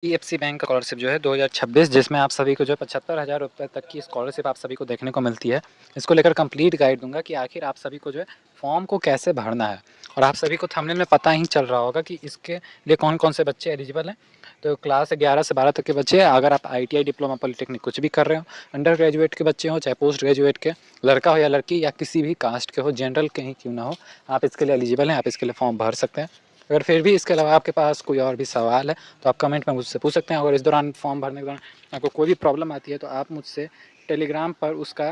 HDFC bank का scholarship जो है 2026, जिसमें आप सभी को जो 75,000 रुपये तक की स्कॉलरशिप आप सभी को देखने को मिलती है। इसको लेकर कंप्लीट गाइड दूंगा कि आखिर आप सभी को जो है फॉर्म को कैसे भरना है। और आप सभी को थंबनेल में पता ही चल रहा होगा कि इसके लिए कौन कौन से बच्चे एलिजिबल हैं। तो क्लास 11 से 12 तक के बच्चे, अगर आप ITI डिप्लोमा पॉलिटेक्निक कुछ भी कर रहे हो, अंडर ग्रेजुएट के बच्चे हो चाहे पोस्ट ग्रेजुएट के, लड़का हो या लड़की या किसी भी कास्ट के हो, जनरल के ही क्यों ना हो, आप इसके लिए एलिजिबल हैं, आप इसके लिए फॉर्म भर सकते हैं। अगर फिर भी इसके अलावा आपके पास कोई और भी सवाल है तो आप कमेंट में मुझसे पूछ सकते हैं। अगर इस दौरान फॉर्म भरने के दौरान आपको कोई भी प्रॉब्लम आती है तो आप मुझसे टेलीग्राम पर उसका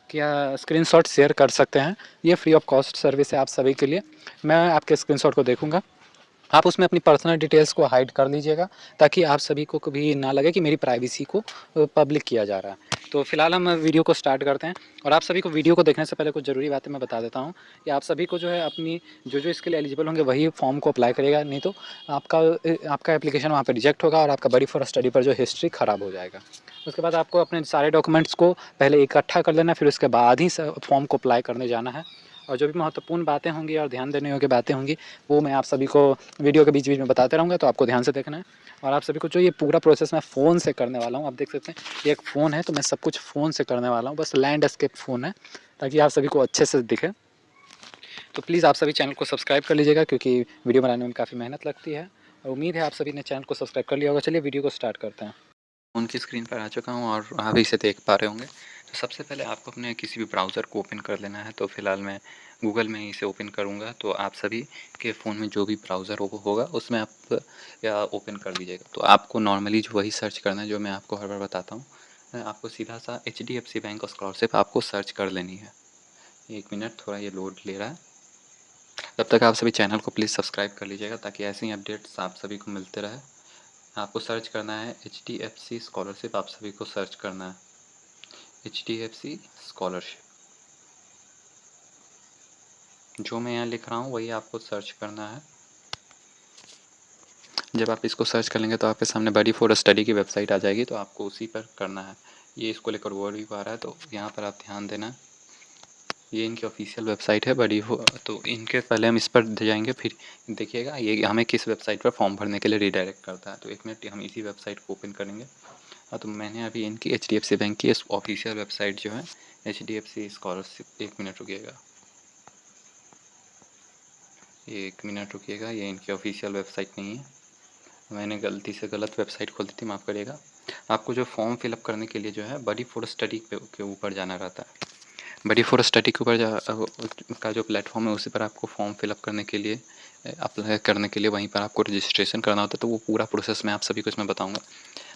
क्या स्क्रीनशॉट शेयर कर सकते हैं। ये फ्री ऑफ कॉस्ट सर्विस है आप सभी के लिए। मैं आपके स्क्रीनशॉट को देखूंगा, आप उसमें अपनी पर्सनल डिटेल्स को हाइड कर लीजिएगा ताकि आप सभी को कभी ना लगे कि मेरी प्राइवेसी को पब्लिक किया जा रहा है। तो फिलहाल हम वीडियो को स्टार्ट करते हैं। और आप सभी को वीडियो को देखने से पहले कुछ ज़रूरी बातें मैं बता देता हूँ कि आप सभी को जो है अपनी जो इसके लिए एलिजिबल होंगे वही फॉर्म को अप्लाई करेगा, नहीं तो आपका एप्लीकेशन वहाँ पर रिजेक्ट होगा और आपका बड़ी फॉर स्टडी पर जो हिस्ट्री ख़राब हो जाएगा। उसके बाद आपको अपने सारे डॉक्यूमेंट्स को पहले इकट्ठा कर लेना, फिर उसके बाद ही फॉर्म को अप्लाई करने जाना है। और जो भी महत्वपूर्ण बातें होंगी और ध्यान देने योग्य बातें होंगी वो मैं आप सभी को वीडियो के बीच बीच में बताते रहूँगा, तो आपको ध्यान से देखना है। और आप सभी को जो ये पूरा प्रोसेस मैं फ़ोन से करने वाला हूँ, आप देख सकते हैं ये एक फ़ोन है, तो मैं सब कुछ फ़ोन से करने वाला हूँ, बस लैंडस्केप फ़ोन है ताकि आप सभी को अच्छे से दिखे। तो प्लीज़ आप सभी चैनल को सब्सक्राइब कर लीजिएगा क्योंकि वीडियो बनाने में काफ़ी मेहनत लगती है, और उम्मीद है आप सभी ने चैनल को सब्सक्राइब कर लिया होगा। चलिए वीडियो को स्टार्ट करते हैं। उनकी स्क्रीन पर आ चुका हूँ और आप इसे देख पा रहे होंगे। तो सबसे पहले आपको अपने किसी भी ब्राउज़र को ओपन कर लेना है। तो फ़िलहाल मैं गूगल में इसे ओपन करूँगा, तो आप सभी के फ़ोन में जो भी ब्राउज़र होगा उसमें आप या ओपन कर लीजिएगा। तो आपको नॉर्मली जो वही सर्च करना है जो मैं आपको हर बार बताता हूँ। आपको सीधा सा HDFC बैंक स्कॉलरशिप आपको सर्च कर लेनी है। 1 मिनट, थोड़ा ये लोड ले रहा है। तब तक आप सभी चैनल को प्लीज़ सब्सक्राइब कर लीजिएगा ताकि ऐसे ही अपडेट्स आप सभी को मिलते रहे। आपको सर्च करना है HDFC स्कॉलरशिप, आप सभी को सर्च करना है HDFC स्कॉलरशिप। जो मैं यहाँ लिख रहा हूँ वही आपको सर्च करना है। जब आप इसको सर्च कर लेंगे तो आपके सामने बडी फॉर स्टडी की वेबसाइट आ जाएगी, तो आपको उसी पर करना है। ये इसको लेकर वर्ड भी आ रहा है, तो यहाँ पर आप ध्यान देना। ये इनकी ऑफिशियल वेबसाइट है बडी फॉर, तो इनके पहले हम इस पर जाएंगे, फिर देखिएगा ये हमें किस वेबसाइट पर फॉर्म भरने के लिए रिडायरेक्ट करता है। तो 1 मिनट, हम इसी वेबसाइट को ओपन करेंगे। हाँ, तो मैंने अभी इनकी HDFC बैंक की ऑफिशियल वेबसाइट जो है HDFC स्कॉलरशिप, 1 मिनट रुकिएगा, 1 मिनट रुकिएगा। ये इनकी ऑफिशियल वेबसाइट नहीं है, मैंने गलती से गलत वेबसाइट खोल दी थी, माफ़ करिएगा। आपको जो फॉर्म फिलअप करने के लिए जो है बडी फॉर स्टडी के ऊपर जाना रहता है। बडी फॉर स्टडी के ऊपर का जो प्लेटफॉर्म है उसी पर आपको फॉर्म फिलअप करने के लिए, अप्लाई करने के लिए वहीं पर आपको रजिस्ट्रेशन करना होता है। तो वो पूरा प्रोसेस मैं आप सभी को इसमें बताऊँगा।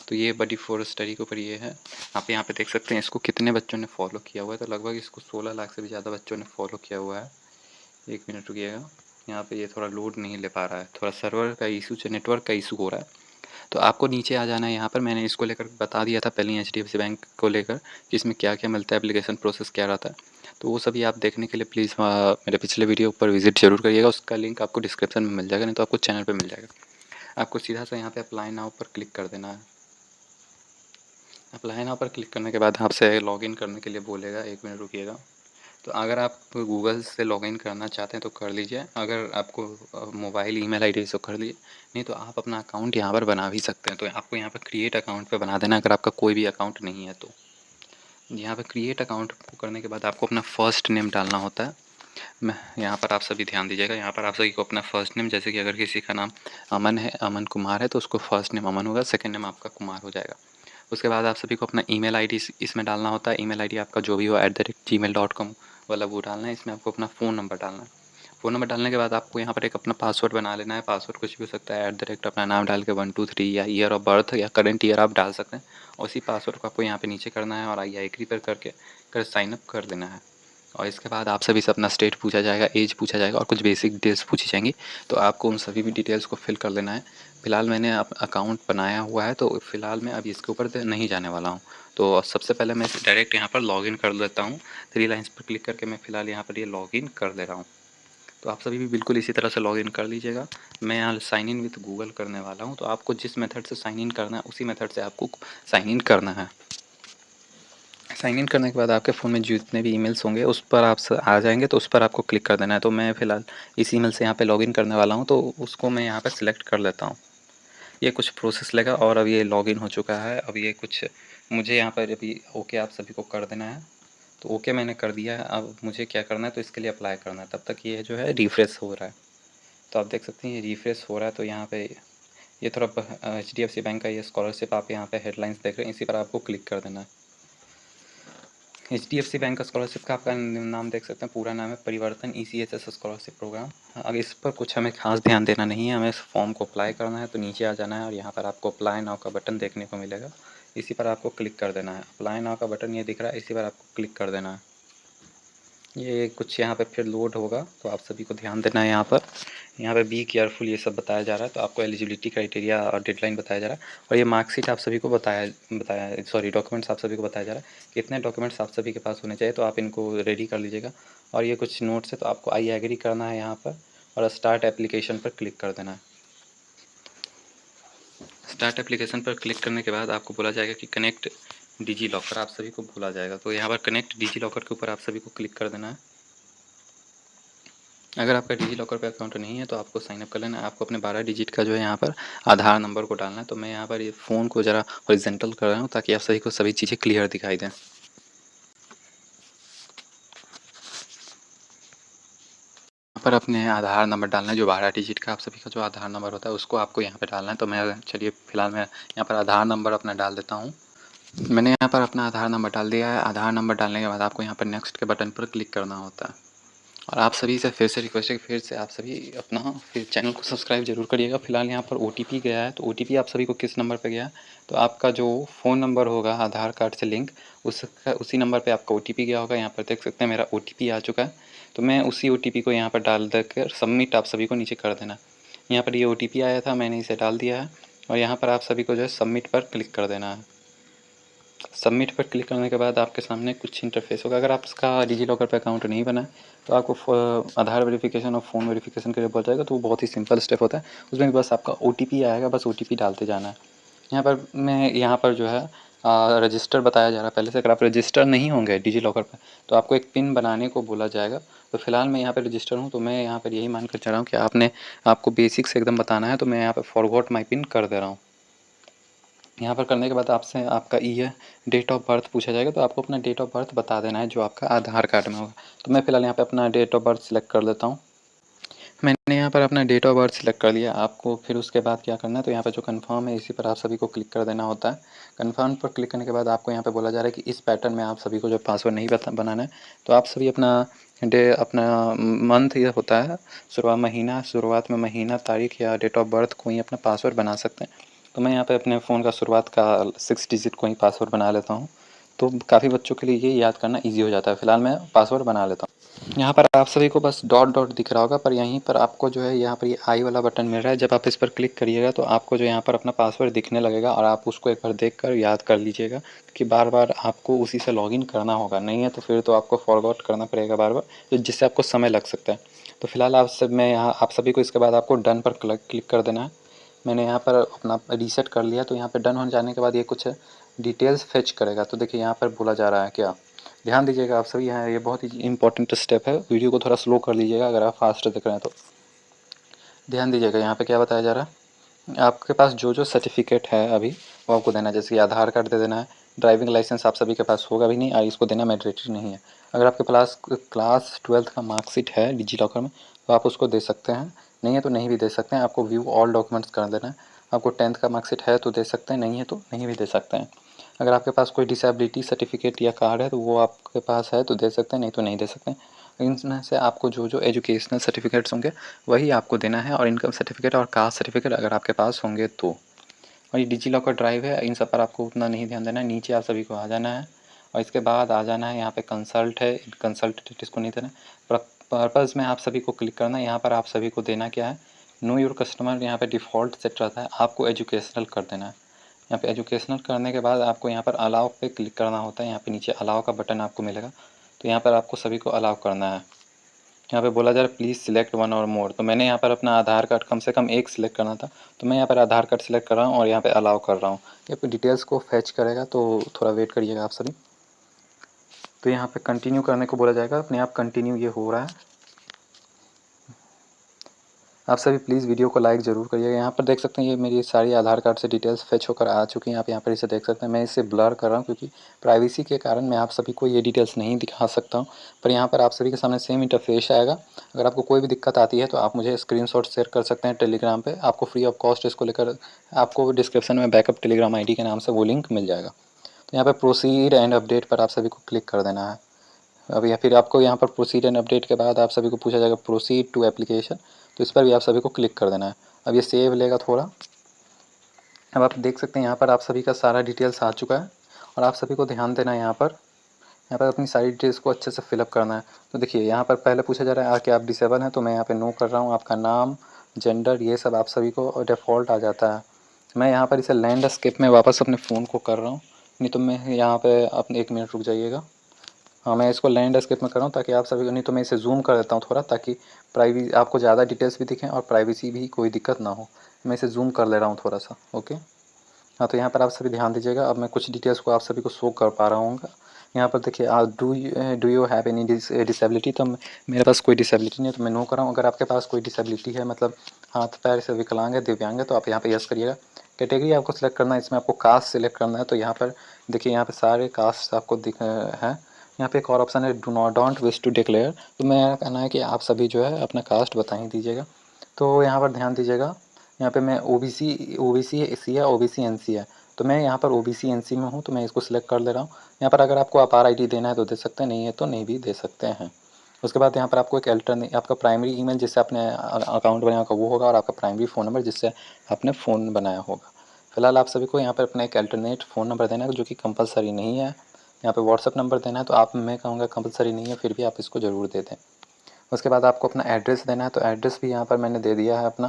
तो ये बडी फॉर स्टडी के ऊपर ये है। आप यहाँ पे देख सकते हैं इसको कितने बच्चों ने फॉलो किया हुआ है। तो लगभग इसको 16 लाख से भी ज़्यादा बच्चों ने फॉलो किया हुआ है। 1 मिनट रुकिएगा, यहाँ पे ये थोड़ा लोड नहीं ले पा रहा है, थोड़ा सर्वर का इशू, नेटवर्क का इशू हो रहा है। तो आपको नीचे आ जाना है। यहाँ पर मैंने इसको लेकर बता दिया था पहले ही HDFC बैंक को लेकर कि इसमें क्या क्या मिलता है, एप्लीकेशन प्रोसेस क्या रहता है। तो वो सभी आप देखने के लिए प्लीज़ मेरे पिछले वीडियो पर विजिट जरूर करिएगा। उसका लिंक आपको डिस्क्रिप्शन में मिल जाएगा, नहीं तो आपको चैनल पर मिल जाएगा। आपको सीधा सा यहाँ पे अप्लाई नाउ पर क्लिक कर देना है। अप्लाई नाउ पर क्लिक करने के बाद आपसे लॉगिन करने के लिए बोलेगा। 1 मिनट रुकिएगा। तो अगर आप गूगल से लॉगिन करना चाहते हैं तो कर लीजिए, अगर आपको मोबाइल ईमेल आईडी से कर लीजिए, नहीं तो आप अपना अकाउंट यहाँ पर बना भी सकते हैं। तो आपको यहाँ पर क्रिएट अकाउंट पे बना देना अगर आपका कोई भी अकाउंट नहीं है। तो यहाँ पर क्रिएट अकाउंट को करने के बाद आपको अपना फ़र्स्ट नेम डालना होता है। मैं यहाँ पर आप सभी ध्यान दीजिएगा, यहाँ पर आप सभी को अपना फ़र्स्ट नेम, जैसे कि अगर किसी का नाम अमन है, अमन कुमार है, तो उसको फ़र्स्ट नेम अमन होगा, सेकेंड नेम आपका कुमार हो जाएगा। उसके बाद आप सभी को अपना ईमेल आईडी इसमें डालना होता है। ईमेल आईडी आपका जो भी हो @gmail.com वाला वो डालना है। इसमें आपको अपना फ़ोन नंबर डालना है। फ़ोन नंबर डालने के बाद आपको यहाँ पर एक अपना पासवर्ड बना लेना है। पासवर्ड कुछ भी हो सकता है, अपना नाम डाल के 1 2 3 या ईयर ऑफ बर्थ या करंट ईयर आप डाल सकते हैं। और उसी पासवर्ड को आपको यहाँ पे नीचे करना है और आई एग्री पर करके साइन अप कर देना है। और इसके बाद आप सभी से अपना स्टेट पूछा जाएगा, एज पूछा जाएगा और कुछ बेसिक डिटेल्स पूछी जाएंगी। तो आपको उन सभी भी डिटेल्स को फिल कर लेना है। फ़िलहाल मैंने अकाउंट बनाया हुआ है, तो फ़िलहाल मैं अभी इसके ऊपर नहीं जाने वाला हूँ। तो सबसे पहले मैं डायरेक्ट यहाँ पर लॉगिन कर लेता हूँ। 3 लाइन्स पर क्लिक करके मैं फ़िलहाल यहाँ पर ये लॉगिन कर दे रहा हूँ। तो आप सभी भी बिल्कुल इसी तरह से लॉगिन कर लीजिएगा। मैं यहाँ साइन इन विथ गूगल करने वाला हूँ। तो आपको जिस मेथड से साइन इन करना है उसी मेथड से आपको साइन इन करना है। साइन इन करने के बाद आपके फ़ोन में जितने भी ईमेल्स होंगे उस पर आप आ जाएंगे, तो उस पर आपको क्लिक कर देना है। तो मैं फ़िलहाल इस ईमेल से यहाँ पे लॉगिन करने वाला हूँ, तो उसको मैं यहाँ पे सिलेक्ट कर लेता हूँ। ये कुछ प्रोसेस लेगा और अब ये लॉगिन हो चुका है। अब ये कुछ मुझे यहाँ पर अभी ओके आप सभी को कर देना है। तो ओके मैंने कर दिया है। अब मुझे क्या करना है, तो इसके लिए अप्लाई करना है। तब तक ये जो है रिफ़्रेश हो रहा है। तो आप देख सकते हैं ये रिफ़्रेश हो रहा है। तो यहाँ पे ये थोड़ा HDFC बैंक का ये स्कॉलरशिप आप यहाँ पे हेडलाइंस देख रहे हैं, इसी पर आपको क्लिक कर देना है। HDFC बैंक का स्कॉलरशिप का आपका नाम देख सकते हैं, पूरा नाम है परिवर्तन ECHS स्कॉलरशिप प्रोग्राम। अब इस पर कुछ हमें खास ध्यान देना नहीं है, हमें इस फॉर्म को अप्लाई करना है। तो नीचे आ जाना है और यहाँ पर आपको अप्लाई नाउ का बटन देखने को मिलेगा, इसी पर आपको क्लिक कर देना है। अप्लाई नाउ का बटन ये दिख रहा है, इसी पर आपको क्लिक कर देना है। ये कुछ यहाँ पे फिर लोड होगा, तो आप सभी को ध्यान देना है। यहाँ पे बी केयरफुल ये सब बताया जा रहा है। तो आपको एलिजिबिलिटी क्राइटेरिया और डेडलाइन बताया जा रहा है, और ये मार्कशीट आप सभी को बताया सॉरी डॉक्यूमेंट्स आप सभी को बताया जा रहा है, कितने डॉक्यूमेंट्स आप सभी के पास होने चाहिए। तो आप इनको रेडी कर लीजिएगा। और ये कुछ नोट्स है, तो आपको आई एग्री करना है यहाँ पर, और स्टार्ट एप्लीकेशन पर क्लिक कर देना है। स्टार्ट एप्लीकेशन पर क्लिक करने के बाद आपको बोला जाएगा कि कनेक्ट डिजी लॉकर, आप सभी को बोला जाएगा। तो यहाँ पर कनेक्ट डिजी लॉकर के ऊपर आप सभी को क्लिक कर देना है। अगर आपका डिजी लॉकर पे अकाउंट नहीं है तो आपको साइन अप कर लेना है। आपको अपने 12 डिजिट का जो है यहाँ पर आधार नंबर को डालना है। तो मैं यहाँ पर ये फ़ोन को ज़रा हॉरिजॉन्टल कर रहा हूँ ताकि आप सभी को सभी चीज़ें क्लियर दिखाई दें। यहाँ पर अपने आधार नंबर डालना है, जो 12 डिजिट का आप सभी का जो आधार नंबर होता है उसको आपको यहाँ पर डालना है। तो मैं चलिए फ़िलहाल मैं यहाँ पर आधार नंबर अपना डाल देता हूँ। मैंने यहाँ पर अपना आधार नंबर डाल दिया है। आधार नंबर डालने के बाद आपको यहाँ पर नेक्स्ट के बटन पर क्लिक करना होता है। और आप सभी से फिर से रिक्वेस्ट है कि फिर से आप सभी अपना फिर चैनल को सब्सक्राइब जरूर करिएगा। फिलहाल यहाँ पर OTP गया है, तो OTP आप सभी को किस नंबर पे गया है, तो आपका जो फ़ोन नंबर होगा आधार कार्ड से लिंक, उसका उसी नंबर पे आपका OTP गया होगा। यहाँ पर देख सकते हैं मेरा OTP आ चुका है। तो मैं उसी OTP को यहाँ पर डाल देकर सबमिट आप सभी को नीचे कर देना। यहाँ पर ये OTP आया था, मैंने इसे डाल दिया है, और यहाँ पर आप सभी को जो है सबमिट पर क्लिक कर देना है। सबमिट पर क्लिक करने के बाद आपके सामने कुछ इंटरफेस होगा। अगर आपका डिजी लॉकर पे अकाउंट नहीं बना है तो आपको आधार वेरिफिकेशन और फ़ोन वेरिफिकेशन के लिए बोल जाएगा। तो वो बहुत ही सिंपल स्टेप होता है, उसमें बस आपका OTP आएगा, बस OTP डालते जाना है। यहाँ पर जो है रजिस्टर बताया जा रहा है पहले से। अगर आप रजिस्टर नहीं होंगे डिजी लॉकर पर तो आपको एक पिन बनाने को बोला जाएगा। तो फिलहाल मैं यहाँ पर रजिस्टर हूँ, तो मैं यहाँ पर यही मान कर चल रहा हूँ कि आपको बेसिक से एकदम बताना है। तो मैं यहाँ पर फॉरगॉट माई पिन कर दे रहा हूँ। यहाँ पर करने के बाद आपसे आपका ईयर डेट ऑफ बर्थ पूछा जाएगा। तो आपको अपना डेट ऑफ बर्थ बता देना है जो आपका आधार कार्ड में होगा। तो मैं फ़िलहाल यहाँ पे अपना डेट ऑफ बर्थ सिलेक्ट कर लेता हूँ। मैंने यहाँ पर अपना डेट ऑफ बर्थ सिलेक्ट कर लिया। आपको फिर उसके बाद क्या करना है, तो यहाँ पर जो कन्फर्म है इसी पर आप सभी को क्लिक कर देना होता है। कन्फर्म पर क्लिक करने के बाद आपको यहाँ पर बोला जा रहा है कि इस पैटर्न में आप सभी को जो पासवर्ड नहीं बनाना है। तो आप सभी अपना मंथ ये होता है शुरुआत में महीना तारीख या डेट ऑफ बर्थ को ही अपना पासवर्ड बना सकते हैं। तो मैं यहाँ पे अपने फ़ोन का शुरुआत का 6 डिजिट को ही पासवर्ड बना लेता हूँ। तो काफ़ी बच्चों के लिए ये याद करना ईजी हो जाता है। फिलहाल मैं पासवर्ड बना लेता हूँ। यहाँ पर आप सभी को बस डॉट डॉट दिख रहा होगा, पर यहीं पर आपको जो है यहाँ पर ये आई वाला बटन मिल रहा है। जब आप इस पर क्लिक करिएगा तो आपको जो यहाँ पर अपना पासवर्ड दिखने लगेगा, और आप उसको एक बार देख कर याद कर लीजिएगा कि बार बार आपको उसी से लॉगिन करना होगा। नहीं है तो फिर तो आपको फॉरगॉट करना पड़ेगा बार बार, तो जिससे आपको समय लग सकता है। तो फिलहाल आप सभी को इसके बाद आपको डन पर क्लिक कर देना है। मैंने यहाँ पर अपना रीसेट कर लिया। तो यहाँ पे डन हो जाने के बाद ये कुछ डिटेल्स फेच करेगा। तो देखिए यहाँ पर बोला जा रहा है क्या, ध्यान दीजिएगा आप सभी। यहाँ ये बहुत ही इंपॉर्टेंट स्टेप है। वीडियो को थोड़ा स्लो कर लीजिएगा अगर आप फास्ट देख रहे हैं तो। ध्यान दीजिएगा यहाँ पे क्या बताया जा रहा है, आपके पास जो जो सर्टिफिकेट है अभी वो आपको देना है। जैसे कि आधार कार्ड दे देना है, ड्राइविंग लाइसेंस आप सभी के पास होगा भी नहीं, और इसको देना मैंडेटरी नहीं है। अगर आपके पास क्लास 12th का मार्कशीट है डिजी लॉकर में तो आप उसको दे सकते हैं, नहीं है तो नहीं भी दे सकते हैं। आपको व्यू ऑल डॉक्यूमेंट्स कर देना है। आपको 10th का मार्कशीट है तो दे सकते हैं, नहीं है तो नहीं भी दे सकते हैं। अगर आपके पास कोई डिसेबिलिटी सर्टिफिकेट या कार्ड है तो वो आपके पास है तो दे सकते हैं, नहीं तो नहीं दे सकते हैं। इनमें से आपको जो जो एजुकेशनल सर्टिफिकेट्स होंगे वही आपको देना है, और इनकम सर्टिफिकेट और कास्ट सर्टिफिकेट अगर आपके पास होंगे तो। और ये डिजी लॉकर ड्राइव है, इन सब पर आपको उतना नहीं ध्यान देना है। नीचे आप सभी को आ जाना है, और इसके बाद आ जाना है यहाँ पे कंसल्ट है, कंसल्ट इसको नहीं देना। पर्पज़ में आप सभी को क्लिक करना है। यहाँ पर आप सभी को देना क्या है, नो योर कस्टमर यहाँ पे डिफ़ॉल्ट सेट रहता है, आपको एजुकेशनल कर देना है। यहाँ पे एजुकेशनल करने के बाद आपको यहाँ पर अलाउ पे क्लिक करना होता है। यहाँ पे नीचे अलाउ का बटन आपको मिलेगा, तो यहाँ पर आपको सभी को अलाउ करना है। यहाँ पे बोला जा रहा है प्लीज़ सिलेक्ट वन और मोर। तो मैंने यहाँ पर अपना आधार कार्ड कम से कम एक सिलेक्ट करना था, तो मैं यहाँ पर आधार कार्ड सिलेक्ट कर रहा हूँ और यहाँ पे अलाउ कर रहा हूँ। यहाँ पे डिटेल्स को फैच करेगा, तो थोड़ा वेट करिएगा आप सभी। तो यहाँ पे कंटिन्यू करने को बोला जाएगा, अपने आप कंटिन्यू ये हो रहा है। आप सभी प्लीज़ वीडियो को लाइक ज़रूर करिएगा। यहाँ पर देख सकते हैं ये मेरी सारी आधार कार्ड से डिटेल्स फेच होकर आ चुकी हैं। आप यहाँ पर इसे देख सकते हैं। मैं इसे ब्लर कर रहा हूँ क्योंकि प्राइवेसी के कारण मैं आप सभी को ये डिटेल्स नहीं दिखा सकता हूँ, पर यहाँ पर आप सभी के सामने सेम इंटरफेस आएगा। अगर आपको कोई भी दिक्कत आती है तो आप मुझे स्क्रीनशॉट शेयर कर सकते हैं टेलीग्राम पे। आपको फ्री ऑफ कॉस्ट इसको लेकर आपको डिस्क्रिप्शन में बैकअप टेलीग्राम आईडी के नाम से वो लिंक मिल जाएगा। तो यहाँ पर प्रोसीड एंड अपडेट पर आप सभी को क्लिक कर देना है। अब या फिर आपको यहाँ पर प्रोसीड एंड अपडेट के बाद आप सभी को पूछा जाएगा प्रोसीड टू एप्लीकेशन, तो इस पर भी आप सभी को क्लिक कर देना है। अब ये सेव लेगा थोड़ा। अब आप देख सकते हैं यहाँ पर आप सभी का सारा डिटेल्स आ चुका है और आप सभी को ध्यान देना है यहाँ पर अपनी सारी डिटेल्स को अच्छे से फिलअप करना है। तो देखिए यहाँ पर पहले पूछा जा रहा है कि आप डिसेबल हैं, तो मैं यहाँ पे नो कर रहा हूँ। आपका नाम, जेंडर, ये सब आप सभी को डिफ़ॉल्ट आ जाता है। मैं यहाँ पर इसे लैंडस्केप में वापस अपने फ़ोन को कर रहा हूँ, नहीं तो मैं यहाँ पे अपने 1 मिनट रुक जाइएगा। हाँ, मैं इसको लैंडस्केप में कर रहा हूँ ताकि आप सभी को, नहीं तो मैं इसे ज़ूम कर देता हूँ थोड़ा, ताकि प्राइवेसी आपको ज़्यादा डिटेल्स भी दिखें और प्राइवेसी भी कोई दिक्कत ना हो। मैं इसे ज़ूम कर ले रहा हूँ थोड़ा सा। ओके, हाँ, तो यहाँ पर आप सभी ध्यान दीजिएगा। अब मैं कुछ डिटेल्स को आप सभी को शो कर पा रहा हूँ। यहाँ पर देखिए do you have any disability, तो मेरे पास कोई डिसेबिलिटी नहीं है तो मैं नो कर रहा हूँ। अगर आपके पास कोई डिसेबिलिटी है, मतलब हाथ पैर से विकलांग है, दिव्यांग है, तो आप यहाँ पे यस करिएगा। कैटेगरी आपको सिलेक्ट करना है, इसमें आपको कास्ट सिलेक्ट करना है। तो यहाँ पर देखिए यहाँ पे सारे कास्ट आपको दिख हैं। यहाँ पे एक और ऑप्शन है डोंट विश टू डिक्लेयर, तो मैं कहना है कि आप सभी जो है अपना कास्ट बता ही दीजिएगा। तो यहाँ पर ध्यान दीजिएगा, यहाँ पे मैं ओबीसी सी है, ओबीसी एनसी है, तो मैं यहाँ पर ओबीसी एनसी में हूँ, तो मैं इसको सिलेक्ट कर ले रहा हूँ। यहाँ पर अगर आपको अपार आईडी देना है तो दे सकते हैं, नहीं है तो नहीं भी दे सकते हैं। उसके बाद यहाँ पर आपको एक अल्टरनेट, आपका प्राइमरी ईमेल जिससे आपने अकाउंट बनाया होगा वो होगा, और आपका प्राइमरी फ़ोन नंबर जिससे आपने फ़ोन बनाया होगा। फिलहाल आप सभी को यहाँ पर अपना एक अल्टरनेट फ़ोन नंबर देना है जो कि कंपलसरी नहीं है। यहाँ पे व्हाट्सअप नंबर देना है, तो आप, मैं कहूँगा कंपलसरी नहीं है, फिर भी आप इसको ज़रूर दे दें। उसके बाद आपको अपना एड्रेस देना है, तो एड्रेस भी यहाँ पर मैंने दे दिया है अपना।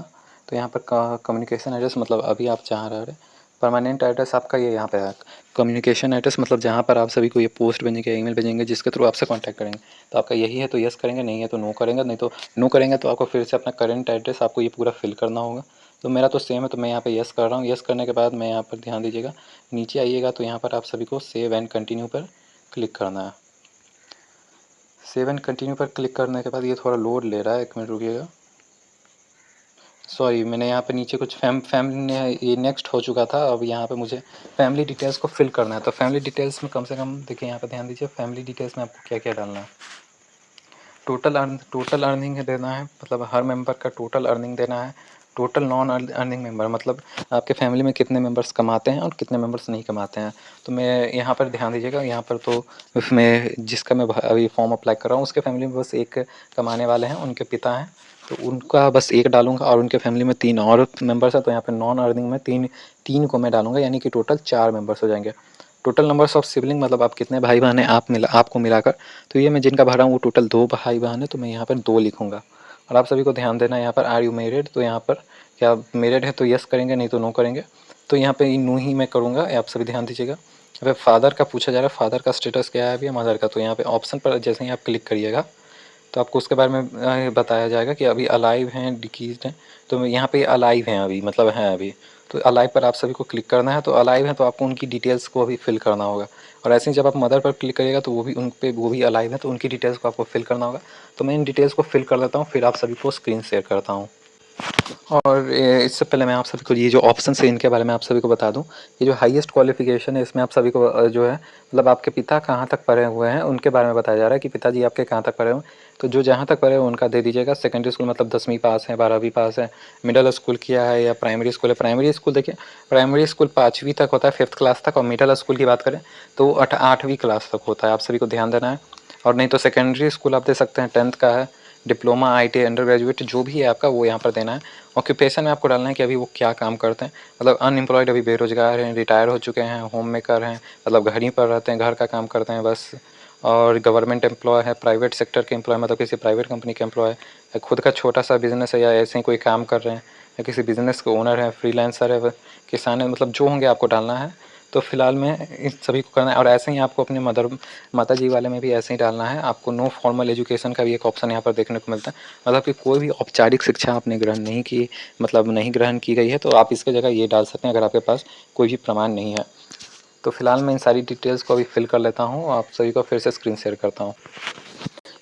तो यहाँ पर कम्युनिकेशन एड्रेस मतलब अभी आप जहाँ रह रहे, परमानेंट एड्रेस आपका ये यहाँ पे है। कम्युनिकेशन एड्रेस मतलब जहाँ पर आप सभी को ये पोस्ट भेजेंगे, ईमेल भेजेंगे, जिसके थ्रू आपसे कांटेक्ट करेंगे, तो आपका यही है तो यस करेंगे, नहीं है तो नो करेंगे। नहीं तो नो करेंगे तो आपको फिर से अपना करंट एड्रेस आपको ये पूरा फिल करना होगा। तो मेरा तो सेम है, तो मैं यहाँ पे यस कर रहा हूँ। यस करने के बाद मैं यहाँ पर ध्यान दीजिएगा, नीचे आइएगा तो यहाँ पर आप सभी को सेव एंड कंटिन्यू पर क्लिक करना है। सेव एंड कंटिन्यू पर क्लिक करने के बाद ये थोड़ा लोड ले रहा है, 1 मिनट रुकिएगा। सॉरी, मैंने यहाँ पे नीचे कुछ फैमिली ने ये नेक्स्ट हो चुका था। अब यहाँ पे मुझे फैमिली डिटेल्स को फिल करना है। तो फैमिली डिटेल्स में कम से कम देखिए, यहाँ पे ध्यान दीजिए, फैमिली डिटेल्स में आपको क्या क्या डालना है। टोटल अर्निंग देना है, मतलब हर मेंबर का टोटल अर्निंग देना है। टोटल नॉन अर्निंग मेंबर मतलब आपके फैमिली में कितने मेंबर्स कमाते हैं और कितने मेंबर्स नहीं कमाते हैं। तो मैं यहाँ पर ध्यान दीजिएगा, यहाँ पर तो मैं जिसका मैं अभी फॉर्म अप्लाई कर रहा हूँ उसके फैमिली में बस एक कमाने वाले हैं, उनके पिता हैं, तो उनका बस एक डालूंगा। और उनके फैमिली में 3 और मेंबर्स हैं, तो यहाँ पे नॉन अर्निंग में तीन को मैं डालूंगा, यानी कि टोटल 4 मेंबर्स हो जाएंगे। टोटल नंबर्स ऑफ सिबलिंग मतलब आप कितने भाई बहन हैं आपको मिलाकर, तो ये मैं जिनका भरा हूँ वो टोटल 2 भाई बहन है, तो मैं यहाँ पर 2 लिखूँगा। और आप सभी को ध्यान देना है, यहाँ पर आर यू मैरिड, तो यहाँ पर क्या मैरिड है तो यस करेंगे, नहीं तो नो करेंगे। तो यहाँ पे नो ही मैं करूँगा, आप सभी ध्यान दीजिएगा। यहाँ पे फादर का पूछा जा रहा है, फादर का स्टेटस क्या है अभी, मदर का, तो यहाँ पे ऑप्शन पर जैसे ही आप क्लिक करिएगा तो आपको उसके बारे में बताया जाएगा कि अभी अलाइव हैं, डिकीज़ड हैं। तो यहाँ पे अलाइव हैं अभी, मतलब हैं अभी, तो अलाइव पर आप सभी को क्लिक करना है। तो अलाइव है तो आपको उनकी डिटेल्स को अभी फिल करना होगा। और ऐसे ही जब आप मदर पर क्लिक करिएगा तो वो भी उन पे वो भी अलाइव है, तो उनकी डिटेल्स को आपको फिल करना होगा। तो मैं इन डिटेल्स को फिल कर देता हूँ, फिर आप सभी को स्क्रीन शेयर करता हूँ। और इससे पहले मैं आप सभी को ये जो ऑप्शन है इनके बारे में आप सभी को बता दूं। ये जो हाईएस्ट क्वालिफिकेशन है इसमें आप सभी को जो है, मतलब आपके पिता कहाँ तक पढ़े हुए हैं उनके बारे में बताया जा रहा है कि पिताजी आपके कहाँ तक पढ़े हुए हैं। तो जो जहाँ तक पढ़े हुए उनका दे दीजिएगा। सेकेंडरी स्कूल मतलब 10वीं पास है, 12वीं पास है, मिडिल स्कूल किया है, या प्राइमरी स्कूल है। प्राइमरी स्कूल देखिए, प्राइमरी स्कूल 5वीं तक होता है, 5th क्लास तक, और मिडिल स्कूल की बात करें तो 8वीं क्लास तक होता है। आप सभी को ध्यान देना है। और नहीं तो सेकेंडरी स्कूल आप दे सकते हैं, 10th का है, डिप्लोमा, आईटी, अंडर ग्रेजुएट जो भी है आपका वो यहाँ पर देना है। ऑक्यूपेशन में आपको डालना है कि अभी वो क्या काम करते हैं, मतलब अनएम्प्लॉयड, अभी बेरोजगार हैं, रिटायर हो चुके हैं, होम मेकर हैं, मतलब घर ही पर रहते हैं, घर का काम करते हैं बस। और गवर्नमेंट एम्प्लॉय है, प्राइवेट सेक्टर के एम्प्लॉय मतलब किसी प्राइवेट कंपनी के एम्प्लॉय है, खुद का छोटा सा बिजनेस है या ऐसे ही कोई काम कर रहे हैं, या किसी बिजनेस के ओनर है, फ्रीलांसर है, किसान है, मतलब जो होंगे आपको डालना है। तो फिलहाल में इन सभी को करना है। और ऐसे ही आपको अपने माता जी वाले में भी ऐसे ही डालना है। आपको नो फॉर्मल एजुकेशन का भी एक ऑप्शन यहाँ पर देखने को मिलता है, मतलब कि कोई भी औपचारिक शिक्षा आपने ग्रहण नहीं की, मतलब नहीं ग्रहण की गई है, तो आप इसके जगह ये डाल सकते हैं अगर आपके पास कोई भी प्रमाण नहीं है। तो फिलहाल मैं इन सारी डिटेल्स को अभी फिल कर लेता हूँ, आप सभी को फिर से स्क्रीन शेयर करता हूँ।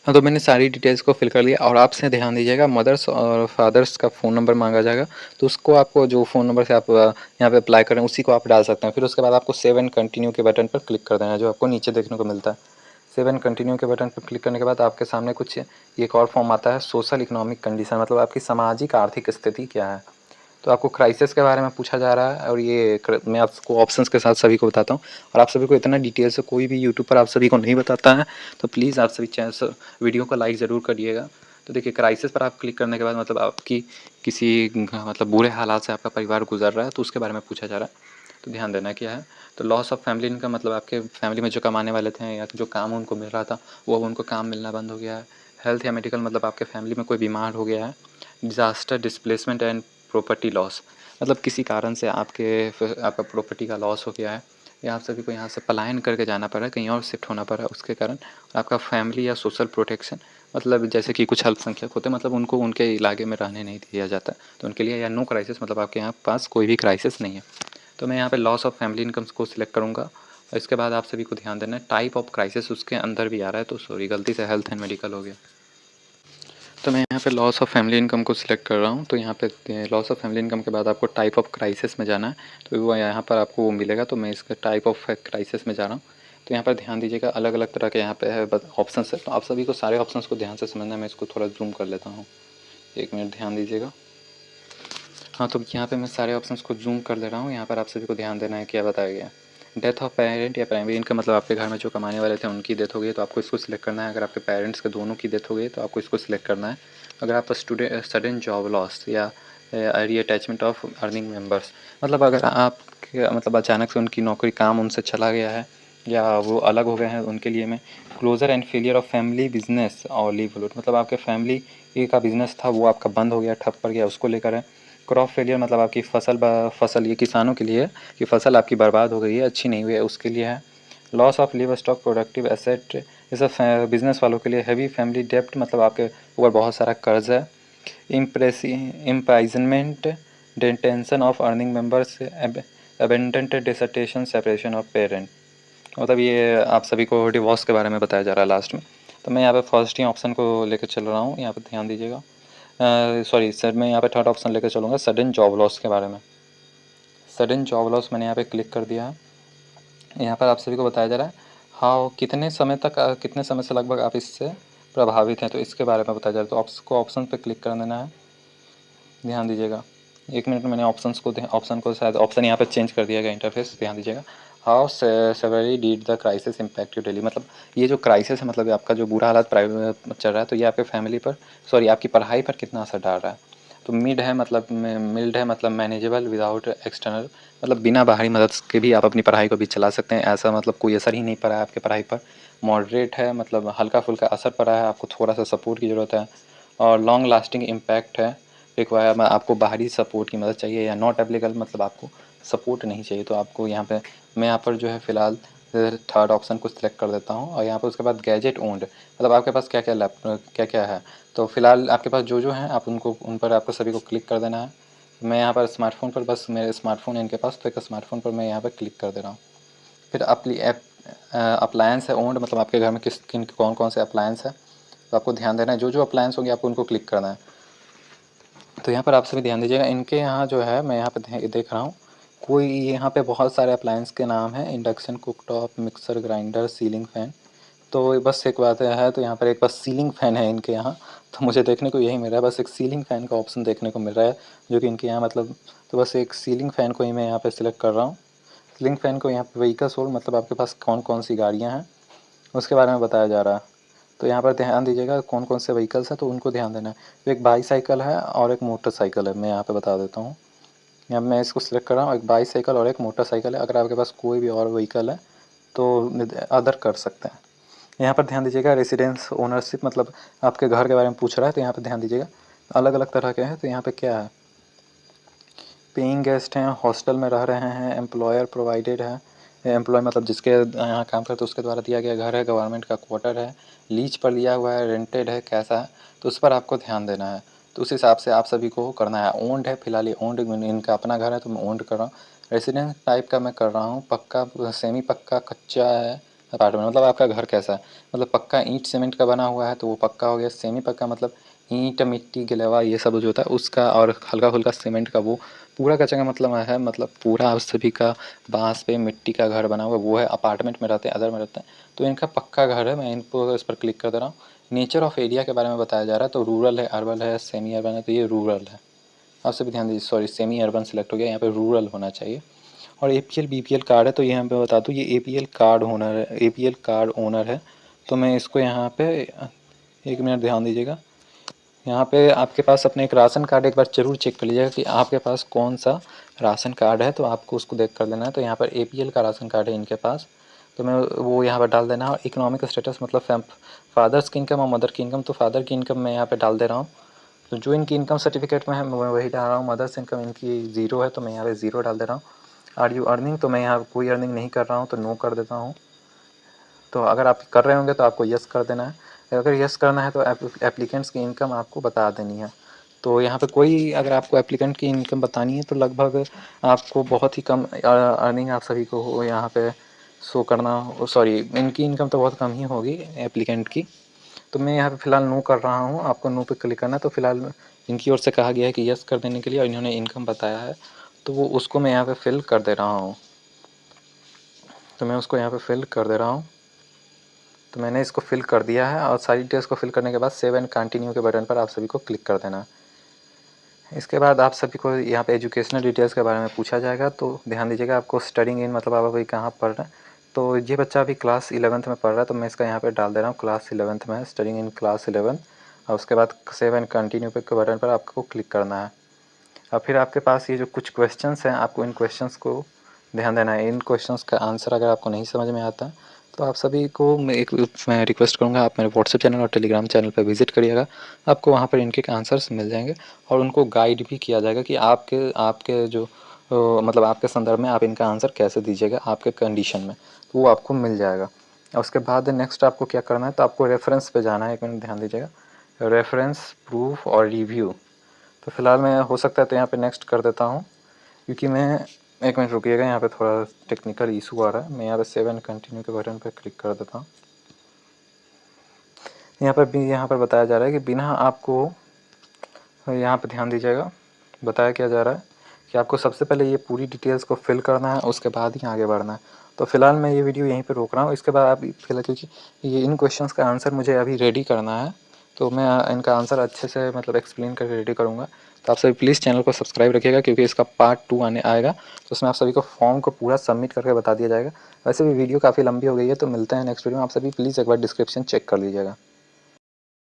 हाँ, तो मैंने सारी डिटेल्स को फिल कर लिया और आपसे ध्यान दीजिएगा मदर्स और फादर्स का फ़ोन नंबर मांगा जाएगा, तो उसको आपको जो फ़ोन नंबर से आप यहाँ पे अप्लाई कर रहे हैं उसी को आप डाल सकते हैं। फिर उसके बाद आपको सेव एंड कंटिन्यू के बटन पर क्लिक कर देना है, जो आपको नीचे देखने को मिलता है। सेव एंड कंटिन्यू के बटन पर क्लिक करने के बाद आपके सामने कुछ एक और फॉर्म आता है, सोशल इकोनॉमिक कंडीशन, मतलब आपकी सामाजिक आर्थिक स्थिति क्या है। तो आपको क्राइसिस के बारे में पूछा जा रहा है और ये मैं आपको ऑप्शंस के साथ सभी को बताता हूँ। और आप सभी को इतना डिटेल से कोई भी यूट्यूब पर आप सभी को नहीं बताता है, तो प्लीज़ आप सभी चैनल वीडियो को लाइक ज़रूर करिएगा। तो देखिए, क्राइसिस पर आप क्लिक करने के बाद मतलब आपकी किसी मतलब बुरे हालात से आपका परिवार गुजर रहा है, तो उसके बारे में पूछा जा रहा है। तो ध्यान देना क्या है। तो लॉस ऑफ फैमिली इनकम, मतलब आपके फैमिली में जो कमाने वाले थे या जो काम उनको मिल रहा था वो अब उनको काम मिलना बंद हो गया है। हेल्थ या मेडिकल, मतलब आपके फैमिली में कोई बीमार हो गया है। Disaster, displacement and property loss, मतलब किसी कारण से आपका प्रॉपर्टी का लॉस हो गया है या आप सभी को यहाँ से पलायन करके जाना पड़ा है, कहीं और शिफ्ट होना पड़ा है उसके कारण। और आपका फैमिली या सोशल प्रोटेक्शन, मतलब जैसे कि कुछ अल्पसंख्यक होते हैं, मतलब उनको उनके इलाके में रहने नहीं दिया जाता, तो उनके लिए या नो क्राइसिस, मतलब आपके यहाँ पास कोई भी क्राइसिस नहीं है। तो मैं यहाँ पे लॉस ऑफ फैमिली इनकम्स को सिलेक्ट करूँगा। और इसके बाद आप सभी को ध्यान देना है, टाइप ऑफ क्राइसिस उसके अंदर भी आ रहा है, तो सॉरी गलती से हेल्थ एंड मेडिकल हो गया। तो मैं यहाँ पे लॉस ऑफ फैमिली इनकम को सिलेक्ट कर रहा हूँ। तो यहाँ पे लॉस ऑफ फैमिली इनकम के बाद आपको टाइप ऑफ क्राइसिस में जाना है, तो वो यहाँ पर आपको वो मिलेगा। तो मैं इसका टाइप ऑफ क्राइसिस में जा रहा हूँ। तो यहाँ पर ध्यान दीजिएगा, अलग अलग तरह के यहाँ पे है ऑप्शन है, तो आप सभी को सारे ऑप्शंस को ध्यान से समझना है। मैं इसको थोड़ा जूम कर लेता हूँ, 1 मिनट ध्यान दीजिएगा। हाँ, तो यहाँ पे मैं सारे ऑप्शंस को जूम कर ले रहा हूँ। यहाँ पर आप सभी को ध्यान देना है क्या बताया गया है। डेथ ऑफ पेरेंट या प्राइमरी इनकम, मतलब आपके घर में जो कमाने वाले थे उनकी डेथ हो गई तो आपको इसको सिलेक्ट करना है। अगर आपके पेरेंट्स के दोनों की डेथ हो गई तो आपको इसको सिलेक्ट करना है। अगर आप स्टूडेंट सडन जॉब लॉस या early attachment of earning members, मतलब अगर आप मतलब अचानक से उनकी नौकरी काम उनसे चला गया है या वो अलग हो गए हैं, उनके लिए मैं closer and failure of family business और लीवलीहुड, मतलब आपके फैमिली का बिजनेस था वो आपका बंद हो गया, ठप पड़ गया, उसको लेकर है। क्रॉप फेलियर, मतलब आपकी फसल ये किसानों के लिए है कि फसल आपकी बर्बाद हो गई है, अच्छी नहीं हुई है, उसके लिए है। Loss of live stock productive asset, ये सब बिजनेस वालों के लिए। हैवी फैमिली डेप्ट, मतलब आपके ऊपर बहुत सारा कर्ज है। Imprisonment, detention of earning members, abandoned desertion, separation of parent, मतलब ये आप सभी को डिवोर्स के बारे में बताया जा रहा है लास्ट में। तो मैं यहाँ पे फर्स्ट ही ऑप्शन को लेकर चल रहा हूँ, यहाँ पे ध्यान दीजिएगा। सॉरी सर, मैं यहाँ पे थर्ड ऑप्शन लेकर चलूँगा, सडन जॉब लॉस के बारे में। सडन जॉब लॉस मैंने यहाँ पे क्लिक कर दिया है। यहाँ पर आप सभी को बताया जा रहा है हाँ कितने समय तक, कितने समय से लगभग आप इससे प्रभावित हैं, तो इसके बारे में बताया जा रहा है। तो आपको ऑप्शन पे क्लिक कर देना है, ध्यान दीजिएगा। 1 मिनट में मैंने ऑप्शन को शायद ऑप्शन यहाँ पे चेंज कर दिया गया इंटरफेस, ध्यान दीजिएगा। How severally did the crisis impact you daily, मतलब ये जो क्राइसिस है, मतलब आपका जो बुरा हालात प्राइवेट चल रहा है, तो ये आपके फैमिली पर, सॉरी आपकी पढ़ाई पर कितना असर डाल रहा है। तो मिड है, मतलब मिल्ड है, मतलब मैनेजेबल विदाउट एक्सटर्नल, मतलब बिना बाहरी मदद के भी आप अपनी पढ़ाई को भी चला सकते हैं, ऐसा मतलब कोई असर ही नहीं पड़ा है आपके पढ़ाई पर। मॉडरेट है, मतलब हल्का फुल्का असर पड़ा है, आपको थोड़ा सा सपोर्ट की ज़रूरत है। और लॉन्ग लास्टिंग इम्पैक्ट है, रिक्वायर आपको बाहरी सपोर्ट की मदद चाहिए, या नॉट एप्लीकेबल, मतलब आपको सपोर्ट नहीं चाहिए। तो आपको यहाँ पे मैं यहाँ पर जो है फ़िलहाल थर्ड ऑप्शन को सिलेक्ट कर देता हूँ। और यहाँ पर उसके बाद गैजेट ओन्ड, मतलब आपके पास क्या क्या क्या क्या है। तो फिलहाल आपके पास जो जो हैं आप उनको, उन पर आपको सभी को क्लिक कर देना है। मैं यहाँ पर स्मार्टफोन पर, बस मेरे स्मार्टफोन है इनके पास, तो एक स्मार्टफोन पर मैं यहाँ पर क्लिक कर दे रहा हूँ। फिर अप्लायंस है ओन्ड, मतलब आपके घर में कौन कौन से अप्लायंस है, तो आपको ध्यान देना है जो जो अप्लायंस होंगे आपको उनको क्लिक करना है। तो यहाँ पर आप सभी ध्यान दीजिएगा, इनके यहाँ जो है मैं यहाँ पे देख रहा हूँ, कोई यहाँ पे बहुत सारे अप्लायंस के नाम हैं, induction cooktop, mixer grinder, ceiling fan. तो बस एक बात है, तो यहाँ पर एक बस सीलिंग फ़ैन है इनके यहाँ, तो मुझे देखने को यही मिल रहा है, बस एक सीलिंग फ़ैन का ऑप्शन देखने को मिल रहा है जो कि इनके यहाँ, मतलब तो बस एक सीलिंग फ़ैन को ही मैं यहाँ पर सिलेक्ट कर रहा हूँ। सीलिंग फ़ैन को यहाँ पर व्हीकल्स होल्ड, मतलब आपके पास कौन कौन सी गाड़ियाँ हैं उसके बारे में बताया जा रहा है। तो यहाँ पर ध्यान दीजिएगा कौन कौन से व्हीकल्स हैं, तो उनको ध्यान देना है। तो एक बाईसाइकिल है और एक मोटरसाइकिल है, मैं यहाँ पे बता देता हूँ। यहाँ मैं इसको सिलेक्ट कर रहा हूँ, एक बाईसाइकिल और एक मोटरसाइकिल है। अगर आपके पास कोई भी और व्हीकल है तो अदर कर सकते हैं। यहाँ पर ध्यान दीजिएगा, रेसिडेंस ओनरशिप, मतलब आपके घर के बारे में पूछ रहा है, तो यहाँ पर ध्यान दीजिएगा अलग अलग तरह के हैं। तो यहाँ पर क्या है, पेइंग गेस्ट हैं, हॉस्टल में रह रहे हैं, एम्प्लॉयर प्रोवाइडेड है, एम्प्लॉय मतलब जिसके यहाँ काम करते उसके द्वारा दिया गया घर है, गवर्नमेंट का क्वार्टर है, लीज पर लिया हुआ है, रेंटेड है, कैसा है, तो उस पर आपको ध्यान देना है। तो उस हिसाब से आप सभी को करना है। ओन्ड है, फिलहाल ये ओन्ड, इनका अपना घर है तो मैं ओन्ड कर रहा हूँ। रेसिडेंस टाइप का मैं कर रहा हूँ पक्का, सेमी पक्का, कच्चा है, अपार्टमेंट मतलब आपका घर कैसा है, मतलब पक्का ईंट सीमेंट का बना हुआ है तो वो पक्का हो गया। सेमी पक्का मतलब ईंट मिट्टी गिलवा ये सब जो होता है उसका, और हल्का फुल्का सीमेंट का वो पूरा का का मतलब है, मतलब पूरा आप सभी का बांस पे मिट्टी का घर बना हुआ वो है। अपार्टमेंट में रहते हैं, अदर में रहते हैं, तो इनका पक्का घर है। मैं इनको इस पर क्लिक कर दे रहा हूँ। नेचर ऑफ एरिया के बारे में बताया जा रहा है, तो रूरल है, अर्बन है, सेमी अर्बन है, तो ये रूरल है। आप सभी ध्यान दीजिए, सॉरी सेमी अर्बन सेलेक्ट हो गया, यहाँ पे रूरल होना चाहिए। और APL BPL कार्ड है, तो यहाँ पे बता दूँ ये APL कार्ड ओनर है, APL कार्ड ओनर है। तो मैं इसको यहाँ पे 1 मिनट ध्यान दीजिएगा। यहाँ पे आपके पास अपने एक राशन कार्ड एक बार ज़रूर चेक कर लीजिएगा कि आपके पास कौन सा राशन कार्ड है, तो आपको उसको देख कर लेना है। तो यहाँ पर APL का राशन कार्ड है इनके पास, तो मैं वो यहाँ पर डाल देना है। और इकोनॉमिक स्टेटस मतलब फादर्स की इनकम और मदर की इनकम, तो फादर की इनकम मैं यहाँ पे डाल दे रहा हूँ। तो जो इनकी इनकम सर्टिफिकेट में है मैं वही डाल रहा हूँ। मदर्स इनकम इनकी 0 है, तो मैं यहाँ पे 0 डाल दे रहा हूँ। आर यू अर्निंग, तो मैं यहाँ कोई अर्निंग नहीं कर रहा हूँ, तो नो कर देता हूँ। तो अगर आप कर रहे होंगे तो आपको यस कर देना है। अगर यस करना है तो एप्लीकेंट्स की इनकम आपको बता देनी है। तो यहाँ पे कोई अगर आपको एप्लीकेंट की इनकम बतानी है तो लगभग आपको बहुत ही कम अर्निंग आप सभी को हो यहाँ पे शो करना, सॉरी इनकी इनकम तो बहुत कम ही होगी एप्लीकेंट की। तो मैं यहाँ पे फ़िलहाल नो कर रहा हूँ, आपको नो पे क्लिक करना है। तो फ़िलहाल इनकी ओर से कहा गया है कि यस कर देने के लिए, और इन्होंने इनकम बताया है तो वो उसको मैं यहाँ पे फिल कर दे रहा हूँ। तो मैं उसको यहाँ पे फिल कर दे रहा हूँ। तो मैंने इसको फिल कर दिया है, और सारी डिटेल्स को फिल करने के बाद सेव एंड कंटिन्यू के बटन पर आप सभी को क्लिक कर देना है। इसके बाद आप सभी को यहाँ पे एजुकेशनल डिटेल्स के बारे में पूछा जाएगा। तो ध्यान दीजिएगा, आपको स्टडिंग इन मतलब आप अभी कहाँ पढ़ रहे हैं। तो ये बच्चा अभी क्लास 11th में पढ़ रहा है, तो मैं इसका यहाँ पे डाल दे रहा हूँ क्लास 11th में, स्टडिंग इन क्लास 11। और उसके बाद सेव एंड कंटिन्यू पे के बटन पर आपको क्लिक करना है। और फिर आपके पास ये जो कुछ क्वेश्चंस हैं, आपको इन क्वेश्चंस को ध्यान देना है। इन क्वेश्चंस का आंसर अगर आपको नहीं समझ में आता तो आप सभी को मैं रिक्वेस्ट करूँगा, आप मेरे व्हाट्सएप चैनल और टेलीग्राम चैनल पर विजिट करिएगा। आपको वहाँ पर इनके आंसर्स मिल जाएंगे, और उनको गाइड भी किया जाएगा कि आपके आपके जो मतलब आपके संदर्भ में आप इनका आंसर कैसे दीजिएगा आपके कंडीशन में, तो वो आपको मिल जाएगा। और उसके बाद नेक्स्ट आपको क्या करना है, तो आपको रेफरेंस पे जाना है। 1 मिनट ध्यान दीजिएगा, रेफरेंस, प्रूफ और रिव्यू। तो फिलहाल मैं हो सकता है तो यहाँ पे नेक्स्ट कर देता हूँ, क्योंकि मैं 1 मिनट रुकिएगा, यहाँ पे थोड़ा टेक्निकल इशू आ रहा है। मैं यहाँ पे सेव एंड कंटिन्यू के बटन पर क्लिक कर देता हूँ। यहाँ पर बताया जा रहा है कि बिना आपको, यहाँ पे ध्यान दीजिएगा, बताया क्या जा रहा है कि आपको सबसे पहले ये पूरी डिटेल्स को फिल करना है, उसके बाद ही आगे बढ़ना है। तो फिलहाल मैं ये वीडियो यहीं पे रोक रहा हूँ। इसके बाद आप फिलहाल, क्योंकि ये इन क्वेश्चंस का आंसर मुझे अभी रेडी करना है, तो मैं इनका आंसर अच्छे से मतलब एक्सप्लेन करके रेडी करूँगा। तो आप सभी प्लीज़ चैनल को सब्सक्राइब रखिएगा, क्योंकि इसका पार्ट 2 आएगा, तो उसमें आप सभी को फॉर्म को पूरा सबमिट करके बता दिया जाएगा। वैसे भी वीडियो काफ़ी लंबी हो गई है, तो मिलते हैं नेक्स्ट वीडियो में। आप सभी प्लीज़ एक बार डिस्क्रिप्शन चेक कर लीजिएगा।